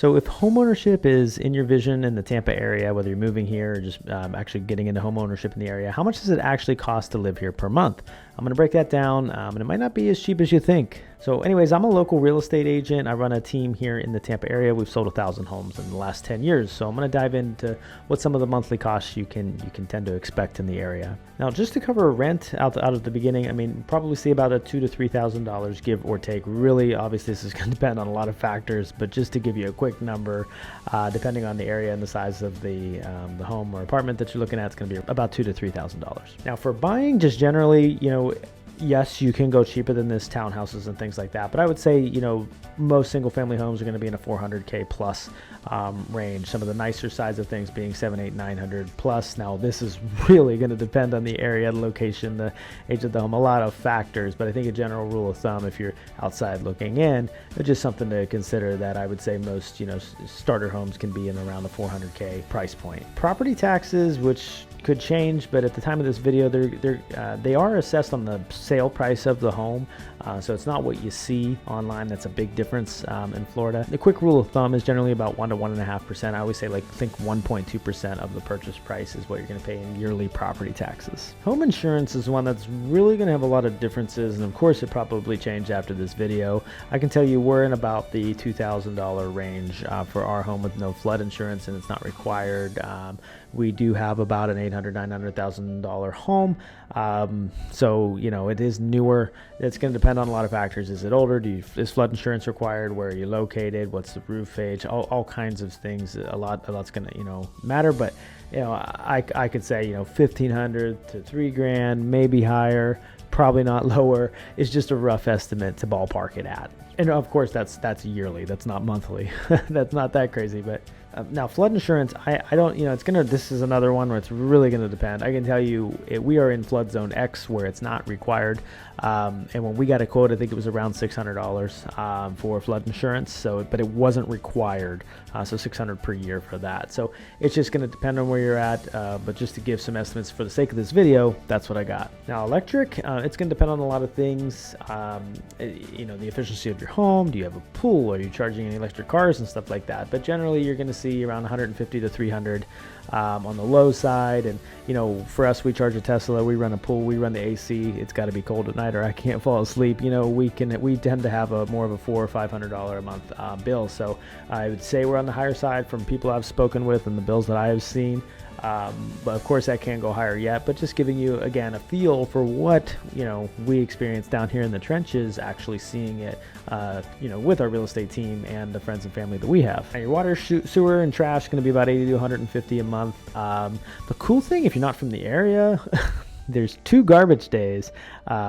So if homeownership is in your vision in the Tampa area, whether you're moving here or just actually getting into homeownership in the area, how much does it actually cost to live here per month? I'm going to break that down, and it might not be as cheap as you think. So anyways, I'm a local real estate agent. I run a team here in the Tampa area. We've sold 1,000 homes in the last 10 years. So I'm going to dive into what some of the monthly costs you can tend to expect in the area. Now, just to cover rent out of the beginning, I mean, probably see about a $2,000 to $3,000 give or take. Really, obviously, this is going to depend on a lot of factors, but just to give you a quick number, depending on the area and the size of the home or apartment that you're looking at, it's going to be about $2,000 to $3,000. Now, for buying, just generally, yes, you can go cheaper than this, townhouses and things like that. But I would say, most single family homes are going to be in a $400K plus range. Some of the nicer sides of things being 700, 800, 900 plus. Now, this is really going to depend on the area, the location, the age of the home, a lot of factors. But I think a general rule of thumb, if you're outside looking in, it's just something to consider that I would say most, starter homes can be in around the 400K price point. Property taxes, which could change, but at the time of this video, they are assessed on the sale price of the home, so it's not what you see online. That's a big difference in Florida. The quick rule of thumb is generally about 1 to 1.5%. I always say think 1.2% of the purchase price is what you're going to pay in yearly property taxes. Home insurance is one that's really going to have a lot of differences, and of course it probably changed after this video. I can tell you we're in about the $2,000 range for our home with no flood insurance, and it's not required. We do have about an $800,000, $900,000 home. So, it is newer. It's going to depend on a lot of factors. Is it older? Is flood insurance required? Where are you located? What's the roof age? All kinds of things. A lot's going to, matter. But, I could say, $1,500 to $3,000, maybe higher, probably not lower. It's just a rough estimate to ballpark it at. And of course, that's yearly. That's not monthly. That's not that crazy, but. Now, flood insurance, I don't, this is another one where it's really going to depend. I can tell you we are in flood zone X where it's not required. And when we got a quote, I think it was around $600 for flood insurance. But it wasn't required. So $600 per year for that. So it's just going to depend on where you're at. But just to give some estimates for the sake of this video, that's what I got. Now, electric, it's going to depend on a lot of things. The efficiency of your home. Do you have a pool? Are you charging any electric cars and stuff like that? But generally, you're going to see around 150 to 300 on the low side. And for us, we charge a Tesla, we run a pool, we run the AC. It's got to be cold at night or I can't fall asleep. We tend to have more of a $400 or $500 a month bill. So I would say we're on the higher side from people I've spoken with and the bills that I have seen. But of course that can't go higher yet, but just giving you again a feel for what we experience down here in the trenches, actually seeing it with our real estate team and the friends and family that we have. Now, your water, sewer and trash is going to be about 80 to 150 a month. The cool thing, if you're not from the area, there's 2 garbage days,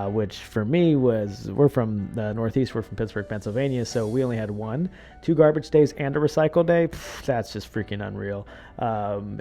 which for me we're from the Northeast, we're from Pittsburgh, Pennsylvania, so we only had 2 garbage days and a recycle day. That's just freaking unreal.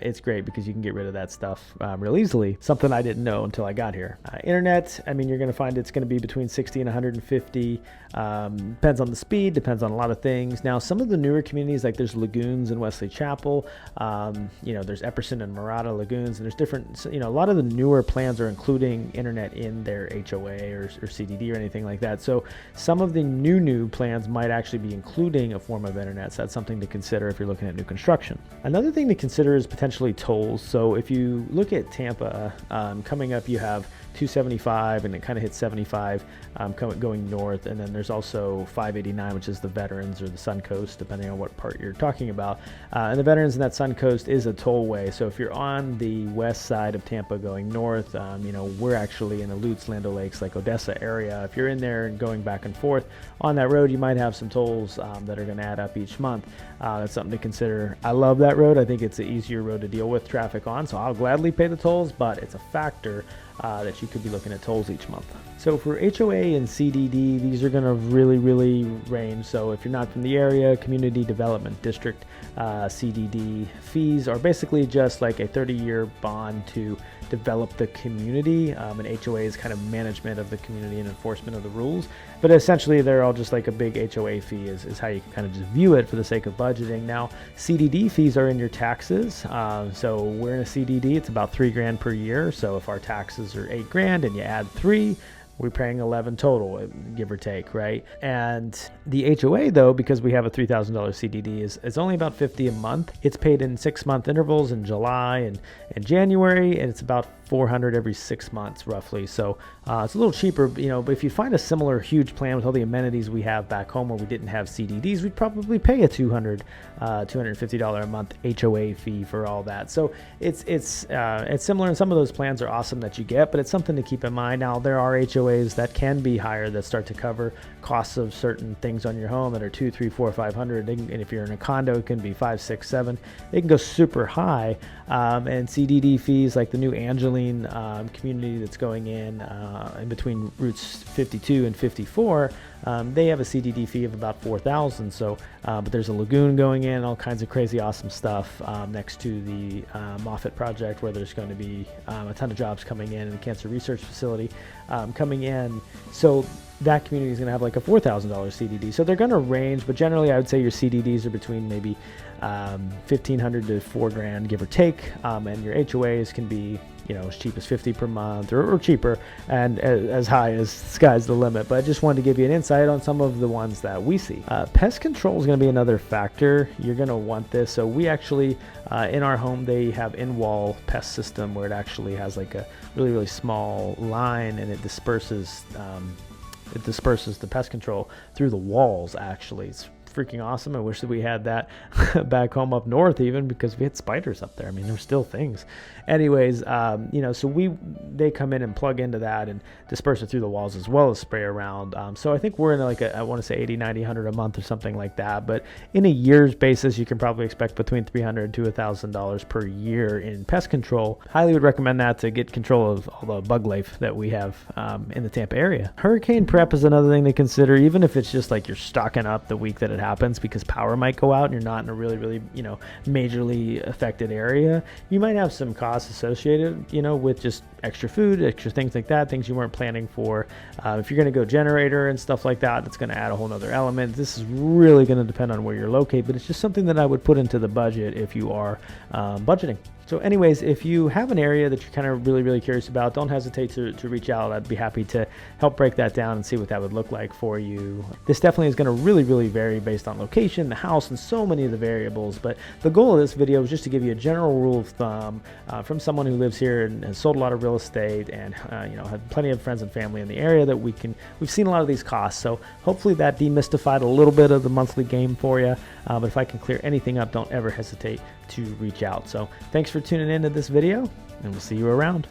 It's great because you can get rid of that stuff real easily, something I didn't know until I got here. Internet, you're going to find it's going to be between 60 and 150. Depends on the speed, depends on a lot of things. Now, some of the newer communities, like there's Lagoons in Wesley Chapel, there's Epperson and Murata Lagoons, and there's different, a lot of the newer plans are including internet in their HOA or CDD or anything like that. So some of the new plans might actually be including a form of internet. So that's something to consider if you're looking at new construction. Another thing to consider is potentially tolls. So if you look at Tampa, coming up, you have 275 and it kind of hits 75 going north, and then there's also 589, which is the Veterans or the Suncoast, depending on what part you're talking about. And the Veterans and that Suncoast is a tollway. So if you're on the west side of Tampa going north, we're actually in the Lutz, Land O'Lakes, like Odessa area. If you're in there and going back and forth on that road, you might have some tolls that are going to add up each month. That's something to consider. I love that road. I think it's an easier road to deal with traffic on, so I'll gladly pay the tolls, but it's a factor that you could be looking at tolls each month. So for HOA and CDD, these are going to really range. So if you're not from the area, Community Development District, CDD fees are basically just like a 30-year bond to develop the community. And HOA is kind of management of the community and enforcement of the rules. But essentially, they're all just like a big HOA fee is how you can kind of just view it for the sake of budgeting. Now, CDD fees are in your taxes. So we're in a CDD, it's about $3,000 per year. So if our taxes are $8,000 and you add 3, we're paying 11 total, give or take, right? And the HOA, though, because we have a $3,000 CDD, is only about $50 a month. It's paid in 6-month intervals in July and January, and it's about $400 every 6 months, roughly. So it's a little cheaper, but if you find a similar huge plan with all the amenities we have back home where we didn't have CDDs, we'd probably pay a $250 a month HOA fee for all that. So it's similar, and some of those plans are awesome that you get, but it's something to keep in mind. Now, there are HOAs that can be higher that start to cover costs of certain things on your home that are 2, 3, 4, 500. And if you're in a condo, it can be 5, 6, 7. They can go super high. And CDD fees, like the new Angeline community that's going in between routes 52 and 54, they have a CDD fee of about $4,000. So, but there's a lagoon going in, all kinds of crazy, awesome stuff next to the Moffitt project, where there's going to be a ton of jobs coming in, and the cancer research facility coming in. So that community is going to have like a $4,000 CDD. So they're going to range, but generally I would say your CDDs are between maybe $1,500 to $4,000, give or take, and your HOAs can be as cheap as $50 per month or cheaper, and as high as sky's the limit. But I just wanted to give you an insight on some of the ones that we see. Pest control is going to be another factor. You're going to want this. So we actually, in our home, they have in-wall pest system where it actually has like a really, really small line, and it disperses the pest control through the walls. Actually, it's freaking awesome. I wish that we had that back home up north, even, because we had spiders up there. I mean, there's still things. Anyways, so they come in and plug into that and disperse it through the walls as well as spray around. So I think we're in like I want to say 80, 90, 100 a month or something like that. But in a year's basis, you can probably expect between $300 to $1,000 per year in pest control. Highly would recommend that to get control of all the bug life that we have in the Tampa area. Hurricane prep is another thing to consider, even if it's just like you're stocking up the week that it happens, because power might go out and you're not in a really, really, majorly affected area. You might have some costs associated, with just extra food, extra things like that, things you weren't planning for. If you're going to go generator and stuff like that, that's going to add a whole nother element. This is really going to depend on where you're located, but it's just something that I would put into the budget if you are budgeting. So anyways, if you have an area that you're kind of really, really curious about, don't hesitate to reach out. I'd be happy to help break that down and see what that would look like for you. This definitely is going to really, really vary based on location, the house, and so many of the variables. But the goal of this video is just to give you a general rule of thumb from someone who lives here and has sold a lot of real estate and had plenty of friends and family in the area that we've seen a lot of these costs. So hopefully that demystified a little bit of the monthly game for you. But if I can clear anything up, don't ever hesitate to reach out. So thanks for tuning into this video, and we'll see you around.